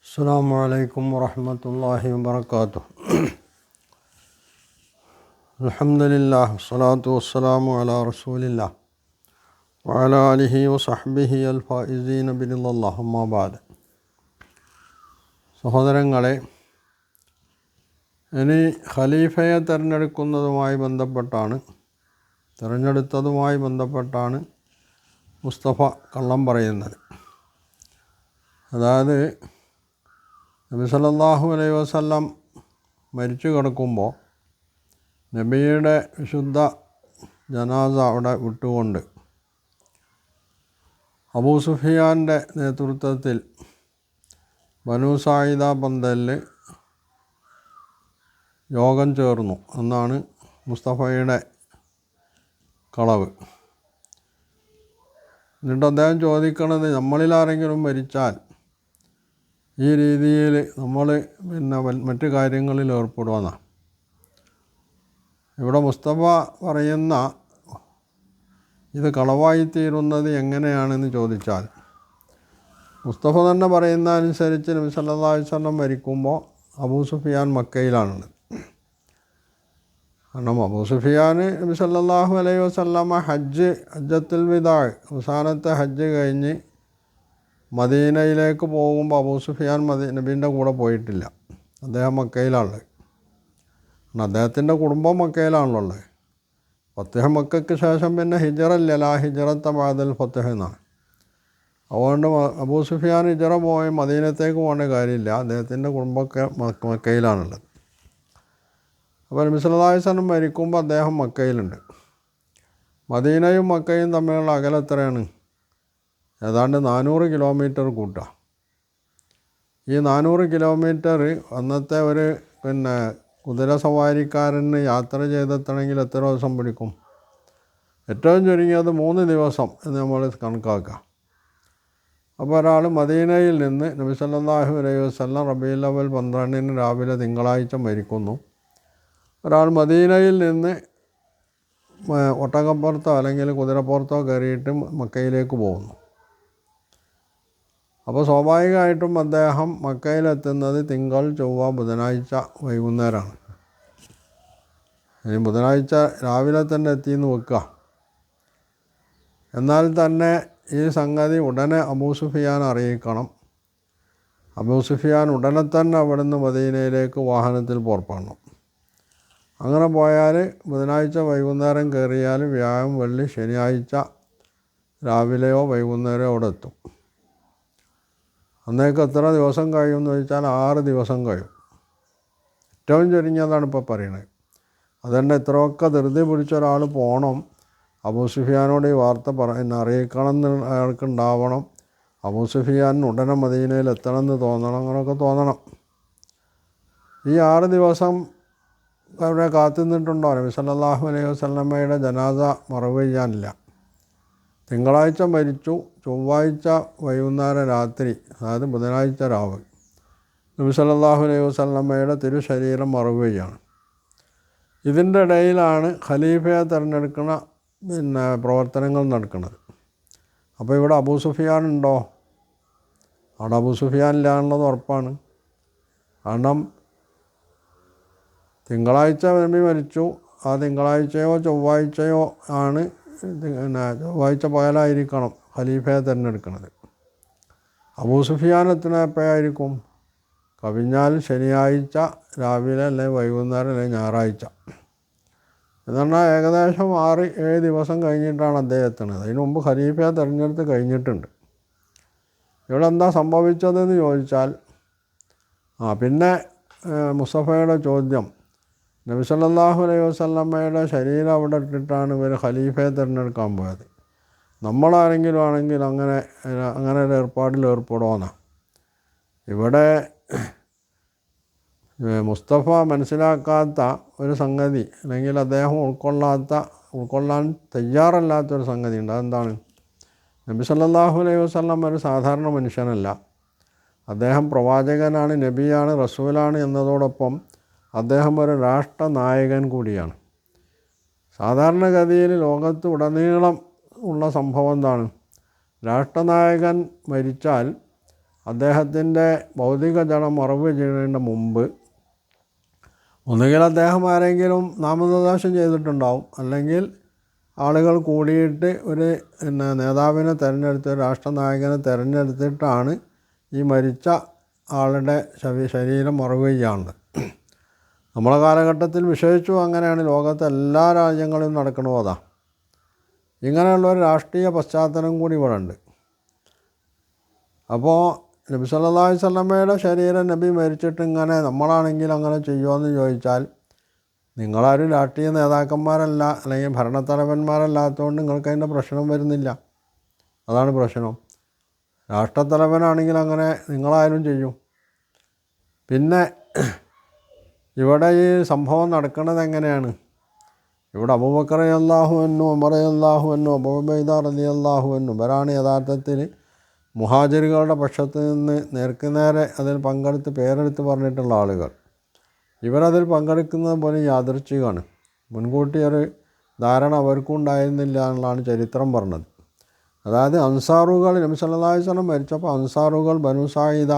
അസ്സലാമു അലൈക്കും വറഹ്മത്തുള്ളാഹി വബറകാതുഹു. അൽഹംദുലില്ലാഹ് വസ്സലാത്തു വസ്സലാമു അലാ റസൂലില്ലാഹ് വഅലാ ആലിഹി വസഹ്ബിഹി അൽ ഫായിസീന ബിറിളല്ലാഹ്. അമ്മാ ബഅദ്. സഹോദരങ്ങളെ, ഇനി ഖലീഫയെ തിരഞ്ഞെടുത്തതുമായി ബന്ധപ്പെട്ടാണ് മുസ്തഫ കള്ളം പറയുന്നത്. അതായത് നബി സല്ലല്ലാഹു അലൈഹി വസല്ലം മരിച്ചു കിടക്കുമ്പോൾ നബിയുടെ വിശുദ്ധ ജനാസ അവിടെ വിട്ടുകൊണ്ട് അബൂ സുഫിയാൻ്റെ നേതൃത്വത്തിൽ ബനൂ സായിദ പന്തലിൽ യോഗം ചേർന്നു എന്നാണ് മുസ്തഫയുടെ കളവ്. എന്നിട്ട് അദ്ദേഹം ചോദിക്കണത്, നമ്മളിലാരെങ്കിലും മരിച്ചാൽ ഈ രീതിയിൽ നമ്മൾ മറ്റു കാര്യങ്ങളിൽ ഏർപ്പെടുമെന്നാണ്. ഇവിടെ മുസ്തഫ പറയുന്ന ഇത് കളവായിത്തീരുന്നത് എങ്ങനെയാണെന്ന് ചോദിച്ചാൽ, മുസ്തഫ തന്നെ പറയുന്ന അനുസരിച്ച് നബി സല്ലല്ലാഹു അലൈഹി വസല്ലം മരിക്കുമ്പോൾ അബൂ സുഫിയാൻ മക്കയിലാണുള്ളത്. കാരണം അബൂ സുഫിയാൻ നബി സല്ലല്ലാഹു അലൈഹി വസല്ലം ഹജ്ജത്തുൽ വിദാ അവസാനത്തെ ഹജ്ജ് കഴിഞ്ഞ് മദീനയിലേക്ക് പോകുമ്പോൾ അബൂ സുഫിയാൻ നബീൻ്റെ കൂടെ പോയിട്ടില്ല. അദ്ദേഹം മക്കയിലാണുള്ളത്. അദ്ദേഹത്തിൻ്റെ കുടുംബം മക്കയിലാണുള്ളത്. ഫത്ഹ് മക്കയ്ക്ക് ശേഷം പിന്നെ ഹിജറല്ല, ലാ ഹിജറത്ത ബഅദൽ ഫത്ഹ് എന്നാണ്. അതുകൊണ്ട് അബൂ സുഫിയാൻ ഹിജറ പോയി മദീനത്തേക്ക് പോകേണ്ട കാര്യമില്ല. അദ്ദേഹത്തിൻ്റെ കുടുംബമൊക്കെ മക്കയിലാണുള്ളത്. അപ്പോൾ നബി സല്ലല്ലാഹു അലൈഹി വസല്ലം മരിക്കുമ്പോൾ അദ്ദേഹം മക്കയിലുണ്ട്. മദീനയും മക്കയും തമ്മിലുള്ള അകലം എത്രയാണ്? ഏതാണ്ട് 400 കിലോമീറ്റർ കൂട്ടാം. ഈ 400 കിലോമീറ്റർ അന്നത്തെ ഒരു കുതിര സവാരിക്കാരന് യാത്ര ചെയ്തെത്തണമെങ്കിൽ എത്ര ദിവസം പിടിക്കും? ഏറ്റവും ചുരുങ്ങിയത് 3 ദിവസം എന്ന് നമ്മൾ കണക്കാക്കാം. അപ്പോൾ ഒരാൾ മദീനയിൽ നിന്ന് നബി സല്ലല്ലാഹു അലൈഹി വസല്ലം റബീഉൽ അവ്വൽ 12 രാവിലെ തിങ്കളാഴ്ച മരിക്കുന്നു. ഒരാൾ മദീനയിൽ നിന്ന് ഒട്ടകപ്പുറത്തോ അല്ലെങ്കിൽ കുതിരപ്പുറത്തോ കയറിയിട്ട് മക്കയിലേക്ക് പോകുന്നു. അപ്പോൾ സ്വാഭാവികമായിട്ടും അദ്ദേഹം മക്കയിലെത്തുന്നത് തിങ്കൾ, ചൊവ്വ, ബുധനാഴ്ച വൈകുന്നേരമാണ്. ഇനി ബുധനാഴ്ച രാവിലെ തന്നെ എത്തിയെന്ന് വെക്കുക. എന്നാൽ തന്നെ ഈ സംഗതി ഉടനെ അബൂ സുഫിയാൻ അറിയിക്കണം. അബൂ സുഫിയാൻ ഉടനെ തന്നെ അവിടുന്ന് മദീനയിലേക്ക് വാഹനത്തിൽ പുറപ്പെടണം. അങ്ങനെ പോയാൽ ബുധനാഴ്ച വൈകുന്നേരം കയറിയാൽ വ്യാഴം, വെള്ളി, ശനിയാഴ്ച രാവിലെയോ വൈകുന്നേരമോ അവിടെ എത്തും. അന്നേക്ക് എത്ര ദിവസം കഴിയും എന്ന് ചോദിച്ചാൽ 6 ദിവസം കഴിയും. ഏറ്റവും ചുരുങ്ങിയതാണ് ഇപ്പോൾ പറയുന്നത്. അതുതന്നെ ഇത്രയൊക്കെ ധൃതി പിടിച്ച ഒരാൾ പോകണം, അബൂ സുഫിയാനോട് ഈ വാർത്ത അറിയിക്കണം എന്ന് അയാൾക്ക് ഉണ്ടാവണം. അബൂ സുഫിയാൻ ഉടനെ മദീനയിൽ എത്തണം എന്ന് തോന്നണം. അങ്ങനെയൊക്കെ തോന്നണം. ഈ 6 ദിവസം അവിടെ കാത്തു നിന്നിട്ടുണ്ടോ? നബി സല്ലല്ലാഹു അലൈഹി വസല്ലമയുടെ ജനാസ മറവ് ചെയ്യാനില്ല. തിങ്കളാഴ്ച മരിച്ചു, ചൊവ്വാഴ്ച വൈകുന്നേരം രാത്രി, അതായത് ബുധനാഴ്ച രാവ് നബി സല്ലല്ലാഹു അലൈഹി വസല്ലമയുടെ തിരുശരീരം മറവ് ചെയ്യാണ്. ഇതിൻ്റെ ഇടയിലാണ് ഖലീഫയെ തിരഞ്ഞെടുക്കുന്ന പ്രവർത്തനങ്ങൾ നടക്കുന്നത്. അപ്പോൾ ഇവിടെ അബൂ സുഫിയാൻ ഉണ്ടോ? അവിടെ അബൂ സുഫിയാൻ ഇല്ല എന്നുള്ളത് ഉറപ്പാണ്. കാരണം തിങ്കളാഴ്ച നബി മരിച്ചു. ആ തിങ്കളാഴ്ചയോ ചൊവ്വാഴ്ചയോ ആണ്, ചൊവ്വാഴ്ച പകലായിരിക്കണം ഖലീഫയെ തിരഞ്ഞെടുക്കുന്നത്. അബൂ സുഫിയാൻ എത്തുന്ന എപ്പോഴായിരിക്കും? കവിഞ്ഞാൽ ശനിയാഴ്ച രാവിലെ അല്ലെങ്കിൽ വൈകുന്നേരം അല്ലെങ്കിൽ ഞായറാഴ്ച. എന്ന് പറഞ്ഞാൽ ഏകദേശം 6-7 ദിവസം കഴിഞ്ഞിട്ടാണ് അദ്ദേഹം എത്തുന്നത്. അതിന് മുമ്പ് ഖലീഫയെ തിരഞ്ഞെടുത്ത് കഴിഞ്ഞിട്ടുണ്ട്. ഇവിടെ എന്താ സംഭവിച്ചതെന്ന് ചോദിച്ചാൽ, പിന്നെ മുസ്തഫയുടെ ചോദ്യം, നബി സല്ലല്ലാഹു അലൈഹി വസല്ലമയുടെ ശരീരം അവിടെ ഇട്ടിട്ടാണ് ഇവർ ഖലീഫയെ തിരഞ്ഞെടുക്കാൻ പോയത്. നമ്മളാരെങ്കിലും ആണെങ്കിൽ അങ്ങനെ ഒരു ഏർപ്പാടിൽ ഏർപ്പെടുമെന്നാണ്. ഇവിടെ മുസ്തഫ മനസ്സിലാക്കാത്ത ഒരു സംഗതി, അല്ലെങ്കിൽ അദ്ദേഹം ഉൾക്കൊള്ളാൻ തയ്യാറല്ലാത്തൊരു സംഗതി ഉണ്ട്. അതെന്താണ്? നബി സല്ലല്ലാഹു അലൈഹി വസല്ലം ഒരു സാധാരണ മനുഷ്യനല്ല. അദ്ദേഹം പ്രവാചകനാണ്, നബിയാണ്, റസൂലാണ് എന്നതോടൊപ്പം അദ്ദേഹം ഒരു രാഷ്ട്രനായകൻ കൂടിയാണ്. സാധാരണഗതിയിൽ ലോകത്ത് ഉടനീളം ഉള്ള സംഭവം എന്താണ്? രാഷ്ട്രനായകൻ മരിച്ചാൽ അദ്ദേഹത്തിൻ്റെ ഭൗതിക ജഡം മറവ് ചെയ്യുന്നതിന് മുമ്പ് ഒന്നുകിൽ അദ്ദേഹം ആരെങ്കിലും നാമനിർദ്ദേശം ചെയ്തിട്ടുണ്ടാവും, അല്ലെങ്കിൽ ആളുകൾ കൂടിയിട്ട് ഒരു നേതാവിനെ തിരഞ്ഞെടുത്ത്, രാഷ്ട്രനായകനെ തിരഞ്ഞെടുത്തിട്ടാണ് ഈ മരിച്ച ആളുടെ ശരീരം മറവ് ചെയ്യാറുണ്ട്. നമ്മളെ കാലഘട്ടത്തിൽ വിശേഷിച്ചും അങ്ങനെയാണ്. ലോകത്തെ എല്ലാ രാജ്യങ്ങളിലും നടക്കണോ അതാ. ഇങ്ങനെയുള്ളൊരു രാഷ്ട്രീയ പശ്ചാത്തലം കൂടി ഇവിടെ ഉണ്ട്. അപ്പോൾ നബി സല്ലല്ലാഹു അലൈഹി വസല്ലമയുടെ ശരീരം നബി മരിച്ചിട്ട് ഇങ്ങനെ നമ്മളാണെങ്കിൽ അങ്ങനെ ചെയ്യുമോ എന്ന് ചോദിച്ചാൽ, നിങ്ങളാരും രാഷ്ട്രീയ നേതാക്കന്മാരല്ല, അല്ലെങ്കിൽ ഭരണത്തലവന്മാരല്ലാത്തതുകൊണ്ട് നിങ്ങൾക്ക് അതിൻ്റെ പ്രശ്നം വരുന്നില്ല. അതാണ് പ്രശ്നം. രാഷ്ട്രത്തലവനാണെങ്കിൽ അങ്ങനെ നിങ്ങളാരും ചെയ്യും. പിന്നെ ഇവിടെ ഈ സംഭവം നടക്കുന്നത് എങ്ങനെയാണ്? ഇവിടെ അബൂബക്കർ റളിയല്ലാഹു അൻഹു, ഉമർ റളിയല്ലാഹു അൻഹു, അബൂ ഉബൈദ റളിയല്ലാഹു അൻഹു ഇവരാണ് യഥാർത്ഥത്തിൽ മുഹാജിറുകളുടെ പക്ഷത്ത് നിന്ന് നേർക്കുനേരെ അതിൽ പങ്കെടുത്ത് പേരെടുത്ത് പറഞ്ഞിട്ടുള്ള ആളുകൾ. ഇവരതിൽ പങ്കെടുക്കുന്നത് പോലെ യാദൃച്ഛികമാണ്. മുൻകൂട്ടി ഒരു ധാരണ അവർക്കും ഉണ്ടായിരുന്നില്ല എന്നുള്ളതാണ് ചരിത്രം പറഞ്ഞത്. അതായത് അൻസാറുകൾ നബി സല്ലല്ലാഹു അലൈഹി വസല്ലം മരിച്ചപ്പോൾ അൻസാറുകൾ ബനു സായിദ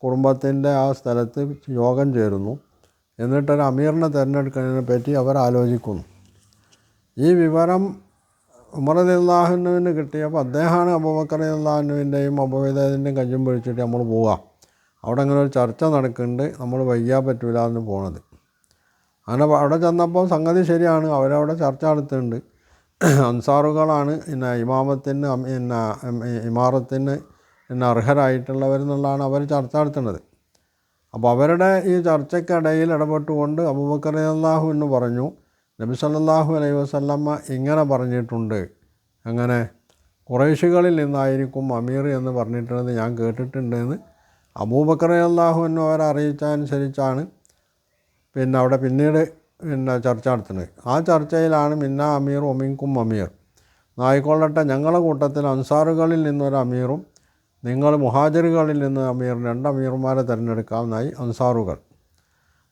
കുടുംബത്തിൻ്റെ ആ സ്ഥലത്ത് യോഗം ചേരുന്നു. എന്നിട്ടൊരു അമീറിനെ തിരഞ്ഞെടുക്കുന്നതിനെ പറ്റി അവർ ആലോചിക്കുന്നു. ഈ വിവരം ഉമർ റളിയല്ലാഹു അൻഹുവിന് കിട്ടിയപ്പോൾ അദ്ദേഹമാണ് അബൂബക്കർ റളിയല്ലാഹു അൻഹുവിൻ്റെയും അബൂ ഉബൈദയുടെയും കയ്യും പിടിച്ചിട്ട് നമ്മൾ പോവാം, അവിടെ അങ്ങനെ ഒരു ചർച്ച നടക്കുന്നുണ്ട്, നമ്മൾ വയ്യാൻ പറ്റില്ല എന്ന് പോണത്. അങ്ങനെ അവിടെ ചെന്നപ്പോൾ സംഗതി ശരിയാണ്, അവരവിടെ ചർച്ച നടത്തുന്നുണ്ട്. അൻസാറുകളാണ് ഇമാമത്തിന് ഇമാറത്തിന് അർഹരായിട്ടുള്ളവരെന്നുള്ളതാണ് അവർ ചർച്ച നടത്തുന്നത്. അപ്പോൾ അവരുടെ ഈ ചർച്ചയ്ക്കിടയിൽ ഇടപെട്ടുകൊണ്ട് അബൂബക്കർ റളിയല്ലാഹു അൻഹു പറഞ്ഞു, നബി സല്ലല്ലാഹു അലൈഹി വസല്ലമ ഇങ്ങനെ പറഞ്ഞിട്ടുണ്ട്, അങ്ങനെ ഖുറൈശികളിൽ നിന്നായിരിക്കും അമീർ എന്ന് പറഞ്ഞിട്ടുള്ളത് ഞാൻ കേട്ടിട്ടുണ്ട് എന്ന് അബൂബക്കർ റളിയല്ലാഹു അൻഹു അവരെ അറിയിച്ചതനുസരിച്ചാണ് അവിടെ പിന്നീട് ചർച്ച നടത്തുന്നത്. ആ ചർച്ചയിലാണ് മിന്ന അമീർ ഒമിൻകും അമീർ, ആയിക്കൊള്ളട്ടെ ഞങ്ങളുടെ കൂട്ടത്തിൽ അൻസാറുകളിൽ നിന്നൊരു അമീറും നിങ്ങൾ മുഹാജിറുകളിൽ നിന്ന് അമീർ, 2 അമീർമാരെ തിരഞ്ഞെടുക്കാമെന്നായി അൻസാറുകൾ.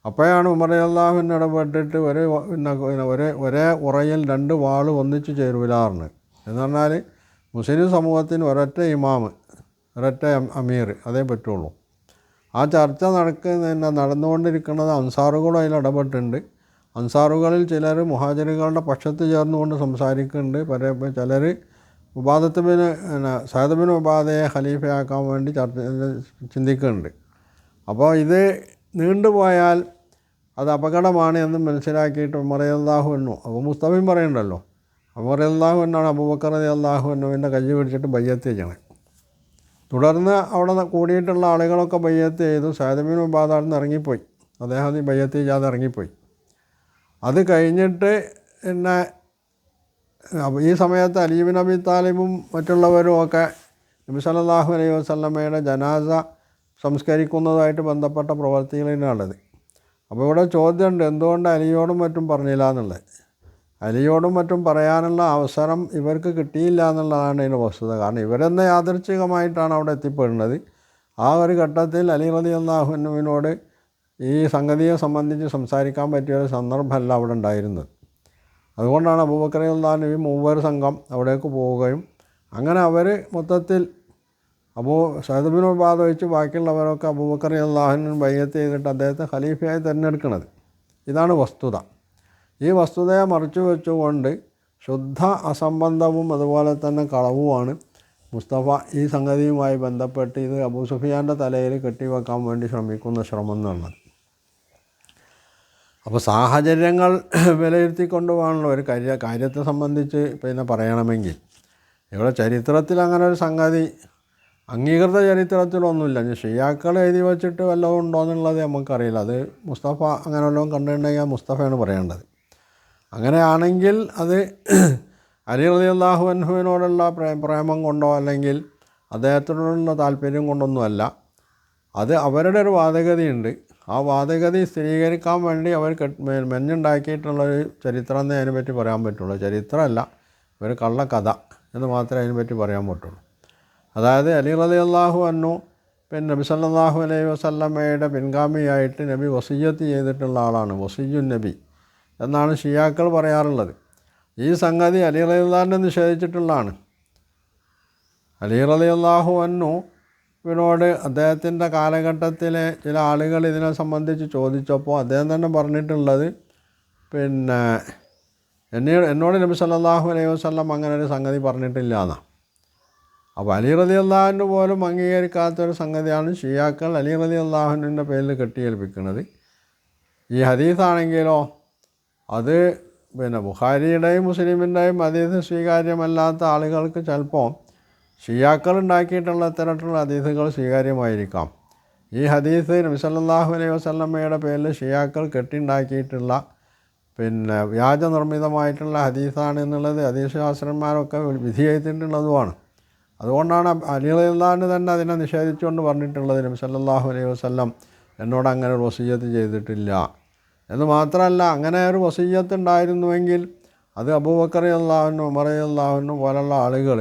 അപ്പോഴാണ് ഉമർ റളിയല്ലാഹു അൻഹു ഇടപെട്ടിട്ട് ഒരേ ഉറയിൽ 2 വാൾ ഒന്നിച്ച് ചേരുവിലാറുണ്ട്. എന്ന് പറഞ്ഞാൽ മുസ്ലിം സമൂഹത്തിന് ഒരൊറ്റ ഇമാമ്, ഒരൊറ്റ അമീർ അതേ പറ്റുള്ളൂ. ആ ചർച്ച നടന്നുകൊണ്ടിരിക്കുന്നത് അൻസാറുകളും അതിൽ ഇടപെട്ടിട്ടുണ്ട്. അൻസാറുകളിൽ ചിലർ മുഹാജിറുകളുടെ പക്ഷത്ത് ചേർന്നുകൊണ്ട് സംസാരിക്കുന്നുണ്ട്. ചിലർ സഅദ് ബിൻ ഉബാദയെ ഖലീഫയാക്കാൻ വേണ്ടി ചിന്തിക്കുന്നുണ്ട്. അപ്പോൾ ഇത് നീണ്ടുപോയാൽ അത് അപകടമാണ് എന്ന് മനസ്സിലാക്കിയിട്ട് ഉമർ റളിയല്ലാഹു അൻഹു, അപ്പോൾ മുസ്തഫയും പറയുന്നുണ്ടല്ലോ, ഉമർ റളിയല്ലാഹു അൻഹു അബൂബക്കർ റളിയല്ലാഹു അൻഹുവിൻ്റെ കൈ പിടിച്ചിട്ട് ബയ്യത്ത് ചെയ്യണം. തുടർന്ന് അവിടെ കൂടിയിട്ടുള്ള ആളുകളൊക്കെ ബയ്യത്ത് ചെയ്തു. സഅദ് ബിൻ ഉബാദ അവിടെ നിന്ന് ഇറങ്ങിപ്പോയി, അദ്ദേഹം ഈ ബയ്യത്ത് ചെയ്യാതെ ഇറങ്ങിപ്പോയി. അത് കഴിഞ്ഞിട്ട് ഈ സമയത്ത് അലി ഇബ്നു അബീ താലിബും മറ്റുള്ളവരും ഒക്കെ നബി സല്ലല്ലാഹു അലൈഹി വസല്ലമയുടെ ജനാസ സംസ്കരിക്കുന്നതുമായിട്ട് ബന്ധപ്പെട്ട പ്രവർത്തികളിലാണുള്ളത്. അപ്പോൾ ഇവിടെ ചോദ്യമുണ്ട്, എന്തുകൊണ്ട് അലിയോടും മറ്റും പറഞ്ഞില്ല എന്നുള്ളത്. അലിയോടും മറ്റും പറയാനുള്ള അവസരം ഇവർക്ക് കിട്ടിയില്ല എന്നുള്ളതാണ് ഇതിൻ്റെ വസ്തുത. കാരണം ഇവരെന്നെ യാദൃച്ഛികമായിട്ടാണ് അവിടെ എത്തിപ്പെടുന്നത്. ആ ഒരു ഘട്ടത്തിൽ അലി റളിയല്ലാഹു അൻഹുവിനോട് ഈ സംഗതിയെ സംബന്ധിച്ച് സംസാരിക്കാൻ പറ്റിയ ഒരു സന്ദർഭമല്ല അവിടെ ഉണ്ടായിരുന്നത്. അതുകൊണ്ടാണ് അബൂബക്കർ റളിയല്ലാഹു അൻഹു 3 സംഘം അവിടേക്ക് പോവുകയും അങ്ങനെ അവർ മൊത്തത്തിൽ സഅദ് ബിൻ ഉബാദ ഒഴിച്ച് ബാക്കിയുള്ളവരൊക്കെ അബൂബക്കർ റളിയല്ലാഹു അൻഹു ബൈഅത്ത് ചെയ്തിട്ട് അദ്ദേഹത്തെ ഖലീഫയായി തിരഞ്ഞെടുക്കുന്നത്. ഇതാണ് വസ്തുത. ഈ വസ്തുതയെ മറിച്ചു വെച്ചുകൊണ്ട് ശുദ്ധ അസംബന്ധവും അതുപോലെ തന്നെ കളവുമാണ് മുസ്തഫ ഈ സംഗതിയുമായി ബന്ധപ്പെട്ട് ഇത് അബൂ സുഫിയാൻ്റെ തലയിൽ കെട്ടിവെക്കാൻ വേണ്ടി ശ്രമിക്കുന്ന ശ്രമം എന്നുള്ളത്. അപ്പോൾ സാഹചര്യങ്ങൾ വിലയിരുത്തിക്കൊണ്ട് വേണമല്ലോ ഒരു കാര്യത്തെ സംബന്ധിച്ച് പറയണമെങ്കിൽ. ഇവിടെ ചരിത്രത്തിൽ അങ്ങനെ ഒരു സംഗതി അംഗീകൃത ചരിത്രത്തിലൊന്നുമില്ല. ഷിയാക്കൾ എഴുതി വച്ചിട്ട് വല്ലതും ഉണ്ടോ എന്നുള്ളത് നമുക്കറിയില്ല. അത് മുസ്തഫ അങ്ങനെ വല്ലതും കണ്ടിട്ടുണ്ടെങ്കിൽ മുസ്തഫയാണ് പറയേണ്ടത്. അങ്ങനെയാണെങ്കിൽ അത് അലി റളിയല്ലാഹു അൻഹുവിനോടുള്ള പ്രേമം കൊണ്ടോ അല്ലെങ്കിൽ അദ്ദേഹത്തിനോടുള്ള താല്പര്യം കൊണ്ടൊന്നുമല്ല. അത് അവരുടെ ഒരു വാദഗതിയുണ്ട്. ആ വാദഗതി സ്ഥിരീകരിക്കാൻ വേണ്ടി അവർ മെഞ്ഞുണ്ടാക്കിയിട്ടുള്ളൊരു ചരിത്രം എന്നേ അതിനെപ്പറ്റി പറയാൻ പറ്റുള്ളൂ. ചരിത്രമല്ല, ഒരു കള്ളക്കഥ എന്ന് മാത്രമേ അതിനെപ്പറ്റി പറയാൻ പറ്റുള്ളൂ. അതായത് അലി റളിയല്ലാഹു അൻഹു നബി സല്ലല്ലാഹു അലൈഹി വസല്ലമയുടെ പിൻഗാമിയായിട്ട് നബി വസിയ്യത്ത് ചെയ്തിട്ടുള്ള ആളാണ്, വസിയ്യുൻ നബി എന്നാണ് ഷിയാക്കൾ പറയാറുള്ളത്. ഈ സംഗതി അലി റളിയല്ലാഹു അൻഹു നിഷേധിച്ചിട്ടുള്ളതാണ്. അലി റളിയല്ലാഹു അൻഹു ഇവനോട് അദ്ദേഹത്തിൻ്റെ കാലഘട്ടത്തിലെ ചില ആളുകൾ ഇതിനെ സംബന്ധിച്ച് ചോദിച്ചപ്പോൾ അദ്ദേഹം തന്നെ പറഞ്ഞിട്ടുള്ളത് പിന്നെ എന്നോട് നബി സല്ലല്ലാഹു അലൈഹി വസല്ലം അങ്ങനെ ഒരു സംഗതി പറഞ്ഞിട്ടില്ല എന്നാണ്. അപ്പോൾ അലി റളിയല്ലാഹു അൻഹു പോലും അംഗീകരിക്കാത്തൊരു സംഗതിയാണ് ഷിയാക്കൾ അലി റളിയല്ലാഹു അൻഹുവിൻ്റെ പേരിൽ കെട്ടിയേൽപ്പിക്കുന്നത്. ഈ ഹദീസാണെങ്കിലോ അത് പിന്നെ ബുഖാരിയുടെയും മുസ്ലിമിൻ്റെയും ഹദീസ് സ്വീകാര്യമല്ലാത്ത ആളുകൾക്ക് ചിലപ്പോൾ ഷിയാക്കൾ ഉണ്ടാക്കിയിട്ടുള്ള ഇത്തരത്തിലുള്ള ഹദീസുകൾ സ്വീകാര്യമായിരിക്കാം. ഈ ഹദീസ് നബി സല്ലല്ലാഹു അലൈഹി വസല്ലമയുടെ പേരിൽ ഷിയാക്കൾ കെട്ടിയുണ്ടാക്കിയിട്ടുള്ള പിന്നെ വ്യാജനിർമ്മിതമായിട്ടുള്ള ഹദീസാണ് എന്നുള്ളത് ഹദീസ് ശാസ്ത്രന്മാരൊക്കെ വിധി ചെയ്തിട്ടുള്ളതുമാണ്. അതുകൊണ്ടാണ് അലി റളിയല്ലാഹു അൻഹു തന്നെ അതിനെ നിഷേധിച്ചുകൊണ്ട് പറഞ്ഞിട്ടുള്ളത് നബി സല്ലല്ലാഹു അലൈഹി വസല്ലം എന്നോട് അങ്ങനെ ഒരു വസിയ്യത്ത് ചെയ്തിട്ടില്ല എന്ന് മാത്രമല്ല, അങ്ങനെ ഒരു വസിയ്യത്ത് ഉണ്ടായിരുന്നുവെങ്കിൽ അത് അബൂബക്കർ റളിയല്ലാഹു അൻഹു ഉമർ റളിയല്ലാഹു അൻഹു പോലുള്ള ആളുകൾ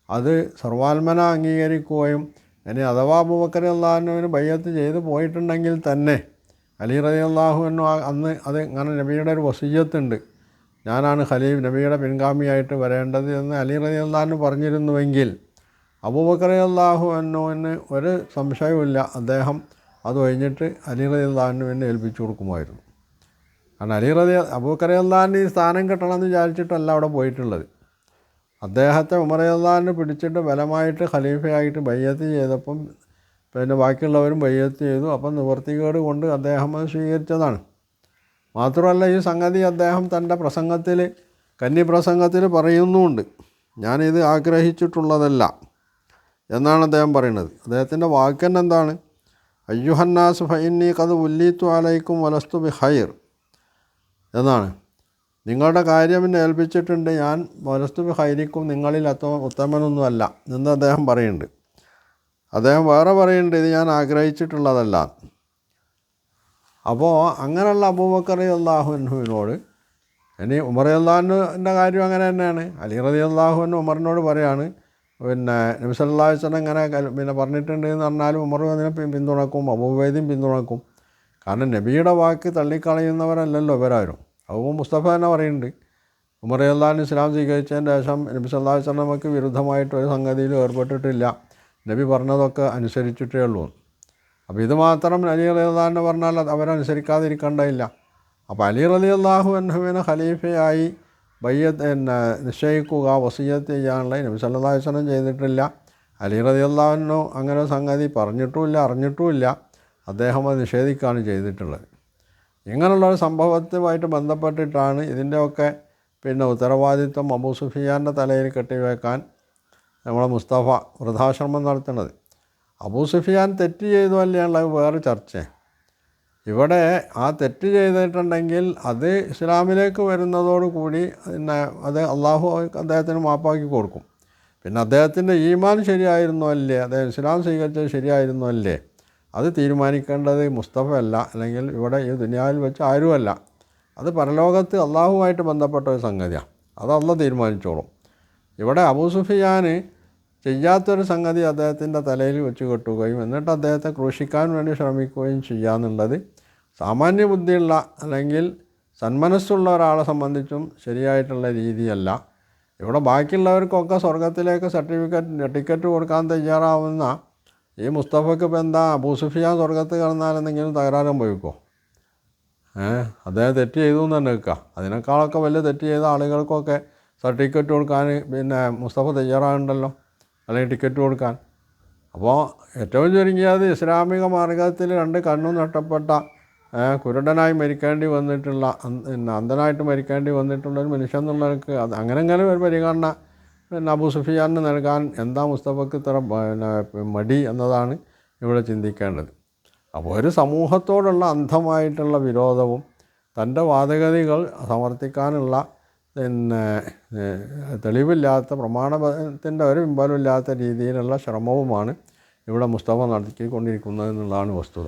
അത് സർവാത്മന അംഗീകരിക്കുകയും ഇനി അഥവാ അബൂബക്കർ റളിയല്ലാഹു അൻഹുവിന് ബൈഅത്ത് ചെയ്ത് പോയിട്ടുണ്ടെങ്കിൽ തന്നെ അലി റളിയല്ലാഹു അൻഹു അന്ന് അത് അങ്ങനെ നബിയുടെ ഒരു വസിയ്യത്തുണ്ട്, ഞാനാണ് ഖലീഫ് നബിയുടെ പിൻഗാമിയായിട്ട് വരേണ്ടത് എന്ന് അലി റളിയല്ലാഹു അൻഹു പറഞ്ഞിരുന്നുവെങ്കിൽ അബൂബക്കർ റളിയല്ലാഹു അൻഹുവിന് ഒരു സംശയവുമില്ല, അദ്ദേഹം അത് കഴിഞ്ഞിട്ട് അലി റളിയല്ലാഹു അൻഹുവിനെ ഏൽപ്പിച്ചു കൊടുക്കുമായിരുന്നു. കാരണം അബൂബക്കർ റളിയല്ലാഹു അൻഹു ഈ സ്ഥാനം കിട്ടണമെന്ന് വിചാരിച്ചിട്ടല്ല അവിടെ പോയിട്ടുള്ളത്. അദ്ദേഹത്തെ ഉമർ റളിയല്ലാഹു അൻഹു പിടിച്ചിട്ട് ബലമായിട്ട് ഖലീഫയായിട്ട് ബൈഅത്ത് ചെയ്തപ്പം പിന്നെ ബാക്കിയുള്ളവരും ബൈഅത്ത് ചെയ്തു. അപ്പം നിവൃത്തികേട് കൊണ്ട് അദ്ദേഹം അത് സ്വീകരിച്ചതാണ്. മാത്രമല്ല ഈ സംഗതി അദ്ദേഹം തൻ്റെ പ്രസംഗത്തിൽ കന്നിപ്രസംഗത്തിൽ പറയുന്നുമുണ്ട്, ഞാനിത് ആഗ്രഹിച്ചിട്ടുള്ളതല്ല എന്നാണ് അദ്ദേഹം പറയുന്നത്. അദ്ദേഹത്തിൻ്റെ വാക്ക് തന്നെ എന്താണ്? അയ്യുഹന്നാസ് ഫഇന്നി ഖദ് ഉല്ലീതു അലൈക്കും വലസ്തു ബി ഖൈർ എന്നാണ്. നിങ്ങളുടെ കാര്യം എന്നെ ഏൽപ്പിച്ചിട്ടുണ്ട്, ഞാൻ വലസ്തു ബി ഖൈരിക്കും നിങ്ങളിൽ ഉത്തമനൊന്നുമല്ല എന്ന് അദ്ദേഹം പറയുന്നുണ്ട്. അദ്ദേഹം വേറെ പറയുന്നുണ്ട്, ഇത് ഞാൻ ആഗ്രഹിച്ചിട്ടുള്ളതല്ല. അപ്പോൾ അങ്ങനെയുള്ള അബൂബക്കർ റളിയല്ലാഹു അൻഹുവിനോട് ഇനി ഉമർ റളിയല്ലാഹു അൻഹുവിൻ്റെ കാര്യം അങ്ങനെ തന്നെയാണ്. അലി റളിയല്ലാഹു അൻഹു ഉമറിനോട് പറയാണ്, പിന്നെ നബി സല്ലല്ലാഹു അലൈഹി വസല്ലം ഇങ്ങനെ പിന്നെ പറഞ്ഞിട്ടുണ്ട് എന്ന് പറഞ്ഞാലും ഉമർ അതിനെ പിന്തുണക്കും, അബൂബൈദും പിന്തുണക്കും. കാരണം നബിയുടെ വാക്ക് തള്ളിക്കളയുന്നവരല്ലല്ലോ ഇവരാരും. അപ്പോൾ മുസ്തഫ തന്നെ പറയുന്നുണ്ട്, ഉമർ റളിയല്ലാഹു അൻഹു ഇസ്ലാം സ്വീകരിച്ചതിന് ശേഷം നബി സല്ലല്ലാഹു അലൈഹി വസല്ലമക്ക് വിരുദ്ധമായിട്ട് ഒരു സംഗതിയിൽ ഏർപ്പെട്ടിട്ടില്ല, നബി പറഞ്ഞതൊക്കെ അനുസരിച്ചിട്ടേ ഉള്ളൂ. അപ്പോൾ ഇത് മാത്രം അലി റളിയല്ലാഹു അൻഹു പറഞ്ഞാൽ അവരനുസരിക്കാതിരിക്കേണ്ടതില്ല. അപ്പോൾ അലി റളിയല്ലാഹു അൻഹുവിനെ ഖലീഫയായി ബയ്യത്ത് നിശ്ചയിക്കുക വസിയ്യത്ത് ചെയ്യാനുള്ള നബി സല്ലല്ലാഹു അലൈഹി വസല്ലം ചെയ്തിട്ടില്ല. അലി റളിയല്ലാഹു അൻഹു അങ്ങനെ സംഗതി പറഞ്ഞിട്ടുമില്ല, അറിഞ്ഞിട്ടുമില്ല. അദ്ദേഹം അത് നിഷേധിക്കുകയാണ് ചെയ്തിട്ടുള്ളത്. ഇങ്ങനെയുള്ള ഒരു സംഭവത്തുമായിട്ട് ബന്ധപ്പെട്ടിട്ടാണ് ഇതിൻ്റെയൊക്കെ പിന്നെ ഉത്തരവാദിത്വം അബൂ സുഫിയാൻ്റെ തലയിൽ കെട്ടിവെക്കാൻ നമ്മളെ മുസ്തഫ വൃദ്ധാശ്രമം നടത്തുന്നത്. അബൂ സുഫിയാൻ തെറ്റ് ചെയ്തു അല്ലേയുള്ള വേറെ ചർച്ച. ഇവിടെ ആ തെറ്റ് ചെയ്തിട്ടുണ്ടെങ്കിൽ അത് ഇസ്ലാമിലേക്ക് വരുന്നതോടുകൂടി പിന്നെ അത് അള്ളാഹു അദ്ദേഹത്തിന് മാപ്പാക്കി കൊടുക്കും. പിന്നെ അദ്ദേഹത്തിൻ്റെ ഈമാൻ ശരിയായിരുന്നോ അല്ലേ, അദ്ദേഹം ഇസ്ലാം സ്വീകരിച്ചത് ശരിയായിരുന്നോ അല്ലേ, അത് തീരുമാനിക്കേണ്ടത് മുസ്തഫ അല്ല, അല്ലെങ്കിൽ ഇവിടെ ഈ ദുനിയാവിൽ വെച്ച് ആരുമല്ല. അത് പരലോകത്ത് അള്ളാഹുമായിട്ട് ബന്ധപ്പെട്ട ഒരു സംഗതിയാണ്, അത് അള്ളാഹ് തീരുമാനിച്ചോളും. ഇവിടെ അബൂ സുഫിയാൻ ചെയ്യാത്തൊരു സംഗതി അദ്ദേഹത്തിൻ്റെ തലയിൽ വെച്ച് കെട്ടുകയും എന്നിട്ട് അദ്ദേഹത്തെ ക്രൂശിക്കാൻ വേണ്ടി ശ്രമിക്കുകയും ചെയ്യാന്നുള്ളത് സാമാന്യ ബുദ്ധിയുള്ള അല്ലെങ്കിൽ സന്മനസ്സുള്ള ഒരാളെ സംബന്ധിച്ചും ശരിയായിട്ടുള്ള രീതിയല്ല. ഇവിടെ ബാക്കിയുള്ളവർക്കൊക്കെ സ്വർഗത്തിലേക്ക് ടിക്കറ്റ് കൊടുക്കാൻ തയ്യാറാവുന്ന ഈ മുസ്തഫയ്ക്ക് ഇപ്പോൾ എന്താ അബൂ സുഫിയാൻ സ്വർഗത്ത് കിടന്നാൽ എന്തെങ്കിലും തകരാറ് സംഭവിക്കുമോ? അദ്ദേഹം തെറ്റ് ചെയ്തു എന്ന് തന്നെ വെക്കുക. അതിനേക്കാളൊക്കെ വലിയ തെറ്റ് ചെയ്ത ആളുകൾക്കൊക്കെ സർട്ടിഫിക്കറ്റ് കൊടുക്കാൻ പിന്നെ മുസ്തഫ തയ്യാറാകുന്നുണ്ടല്ലോ, അല്ലെങ്കിൽ ടിക്കറ്റ് കൊടുക്കാൻ. അപ്പോൾ ഏറ്റവും ചുരുങ്ങിയത് ഇസ്ലാമിക മാർഗത്തിൽ രണ്ട് കണ്ണും നഷ്ടപ്പെട്ട കുരുടനായി മരിക്കേണ്ടി വന്നിട്ടുള്ള പിന്നെ അന്ധനായിട്ട് മരിക്കേണ്ടി വന്നിട്ടുള്ളൊരു മനുഷ്യൻ എന്നുള്ളവർക്ക് അത് അങ്ങനെ ഒരു പരിഗണന പിന്നെ അബൂ സുഫിയാന് നൽകാൻ എന്താ മുസ്തഫക്ക് ഇത്ര പിന്നെ മടി എന്നതാണ് ഇവിടെ ചിന്തിക്കേണ്ടത്. അപ്പോൾ ഒരു സമൂഹത്തോടുള്ള അന്ധമായിട്ടുള്ള വിരോധവും തൻ്റെ വാദഗതികൾ സമർത്ഥിക്കാനുള്ള പിന്നെ തെളിവില്ലാത്ത പ്രമാണത്തിൻ്റെ ഒരു പിൻബലമില്ലാത്ത രീതിയിലുള്ള ശ്രമവുമാണ് ഇവിടെ മുസ്തഫ നടത്തിക്കൊണ്ടിരിക്കുന്നത് എന്നുള്ളതാണ് വസ്തുത.